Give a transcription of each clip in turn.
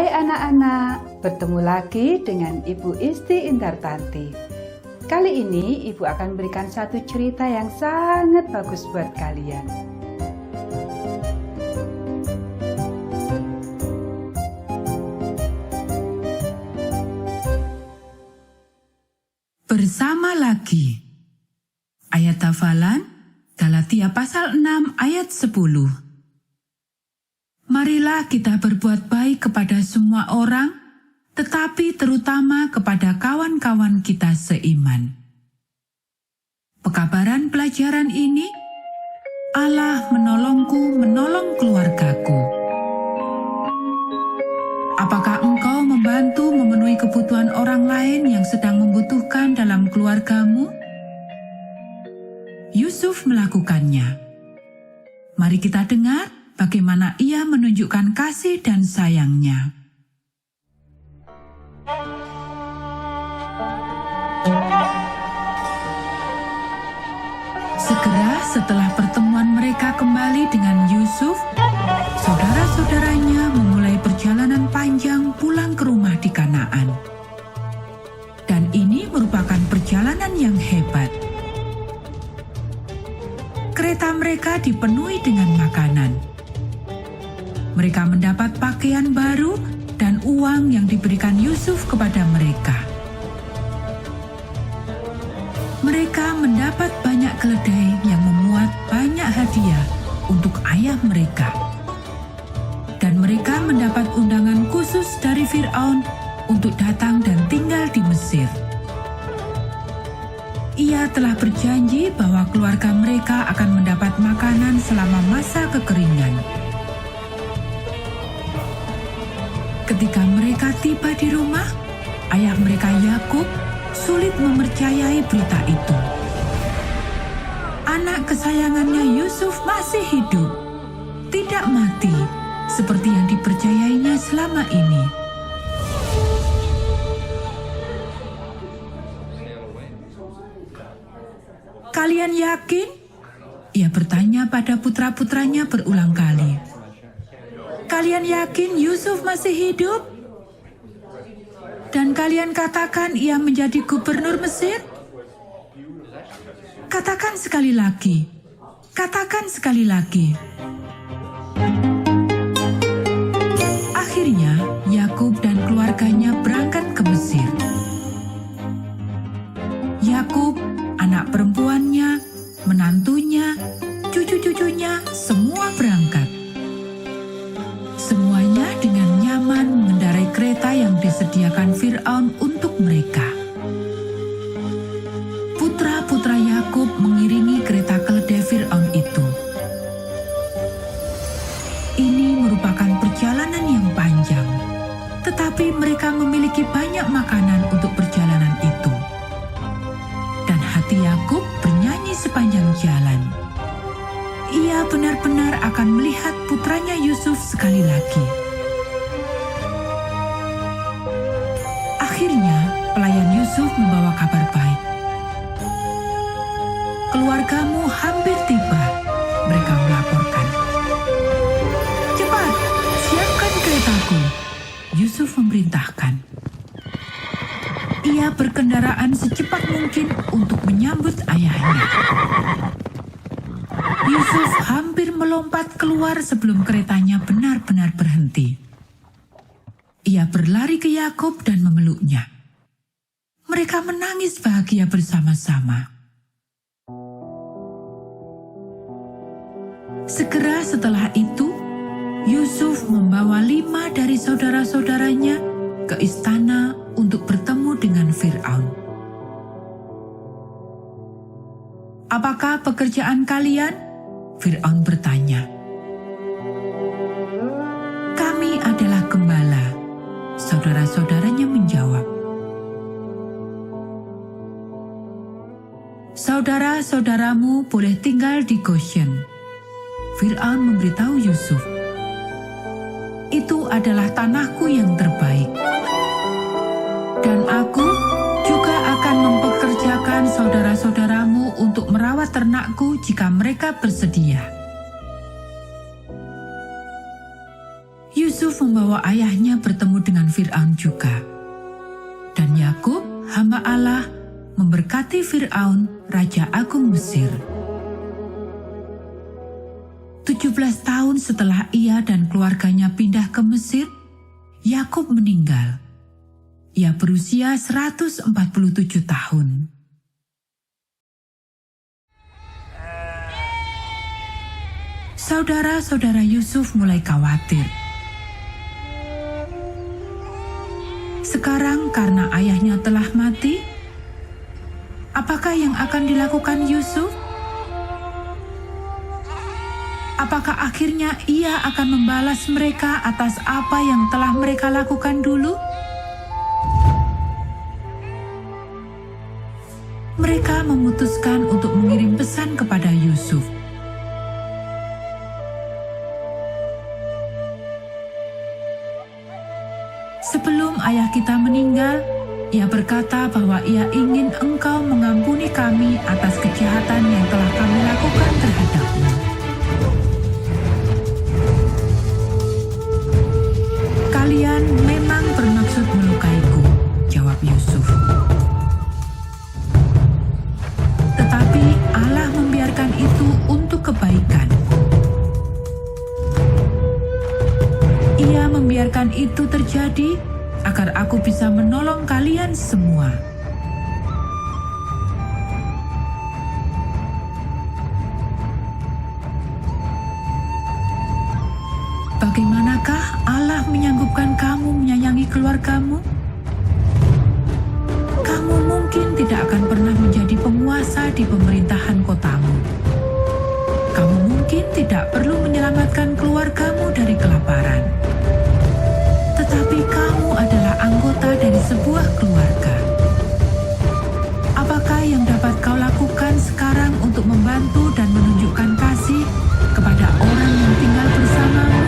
Hai anak-anak, bertemu lagi dengan Ibu Isti Indartanti. Kali ini Ibu akan berikan satu cerita yang sangat bagus buat kalian. Bersama lagi. Ayat hafalan Galatia pasal 6 ayat 10. Marilah kita berbuat baik kepada semua orang, tetapi terutama kepada kawan-kawan kita seiman. Pekabaran pelajaran ini, Allah menolongku menolong keluargaku. Apakah engkau membantu memenuhi kebutuhan orang lain yang sedang membutuhkan dalam keluargamu? Yusuf melakukannya. Mari kita dengar bagaimana ia menunjukkan kasih dan sayangnya. Segera setelah pertemuan mereka kembali dengan Yusuf, saudara-saudaranya memulai perjalanan panjang pulang ke rumah di Kanaan. Dan ini merupakan perjalanan yang hebat. Kereta mereka dipenuhi dengan makanan. Mereka mendapat pakaian baru dan uang yang diberikan Yusuf kepada mereka. Mereka mendapat banyak keledai yang memuat banyak hadiah untuk ayah mereka. Dan mereka mendapat undangan khusus dari Fir'aun untuk datang dan tinggal di Mesir. Ia telah berjanji bahwa keluarga mereka akan mendapat makanan selama masa kekeringan. Ketika mereka tiba di rumah, ayah mereka Yakub sulit mempercayai berita itu. Anak kesayangannya Yusuf masih hidup, tidak mati, seperti yang dipercayainya selama ini. Kalian yakin? Ia bertanya pada putra-putranya berulang kali. Kalian yakin Yusuf masih hidup? Dan kalian katakan ia menjadi gubernur Mesir? Katakan sekali lagi. Katakan sekali lagi. Akhirnya, Yakub dan keluarganya berangkat ke Mesir. Yakub, anak perempuannya, menantunya, cucu-cucunya, semua berangkat. Semuanya dengan nyaman mengendarai kereta yang disediakan Fir'aun untuk mereka. Putra-putra Yakub mengiringi kereta keledai Fir'aun itu. Ini merupakan perjalanan yang panjang, tetapi mereka memiliki banyak makanan untuk perjalanan itu. Dan hati Yakub bernyanyi sepanjang jalan. Ia benar-benar akan melihat putranya Yusuf sekali lagi. Akhirnya, pelayan Yusuf membawa kabar baik. Keluargamu hampir tiba, mereka melaporkan. Cepat, siapkan keretaku, Yusuf memerintahkan. Ia berkendaraan secepat mungkin untuk menyambut ayahnya. Yusuf hampir melompat keluar sebelum keretanya benar-benar berhenti. Ia berlari ke Yakub dan memeluknya. Mereka menangis bahagia bersama-sama. Segera setelah itu, Yusuf membawa 5 dari saudara-saudaranya ke istana untuk bertemu dengan Fir'aun. Apakah pekerjaan kalian? Fir'aun bertanya. Kami adalah gembala, saudara-saudaranya menjawab. Saudara-saudaramu boleh tinggal di Goshen. Fir'aun memberitahu Yusuf. Itu adalah tanahku yang terbaik. Dan aku juga akan mempekerjakan saudara-saudaramu untuk merawat ternakku jika mereka bersedia. Yusuf membawa ayahnya bertemu dengan Fir'aun juga. Dan Yakub, hamba Allah, memberkati Fir'aun, Raja Agung Mesir. 17 tahun setelah ia dan keluarganya pindah ke Mesir, Yakub meninggal. Ia berusia 147 tahun. Saudara-saudara Yusuf mulai khawatir. Sekarang karena ayahnya telah mati, apakah yang akan dilakukan Yusuf? Apakah akhirnya ia akan membalas mereka atas apa yang telah mereka lakukan dulu? Mereka memutuskan untuk mengirim pesan kepada Yusuf. Sebelum ayah kita meninggal, ia berkata bahwa ia ingin engkau mengampuni kami atas kejahatan yang telah kami lakukan terhadapmu. Kalian memang bermaksud melukaiku, jawab Yusuf. Tetapi Allah membiarkan itu untuk kebaikan. Ia membiarkan itu terjadi agar aku bisa menolong kalian semua. Bagaimanakah Allah menyanggupkan kamu menyayangi keluargamu? Kamu mungkin tidak akan pernah menjadi penguasa di pemerintahan kotamu. Kamu mungkin tidak perlu menyelamatkan keluargamu dari kelaparan. Tetapi kamu adalah anggota dari sebuah keluarga. Apakah yang dapat kau lakukan sekarang untuk membantu dan menunjukkan kasih kepada orang yang tinggal bersamamu?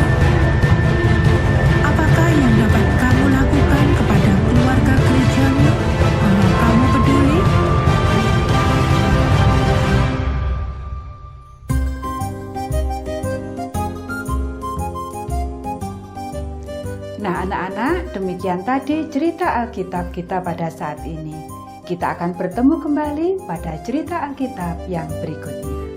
Apakah yang dapat kamu lakukan kepada keluarga gerejamu kalau kamu peduli? Nah, anak-anak, demikian tadi cerita Alkitab kita pada saat ini. Kita akan bertemu kembali pada cerita Alkitab yang berikutnya.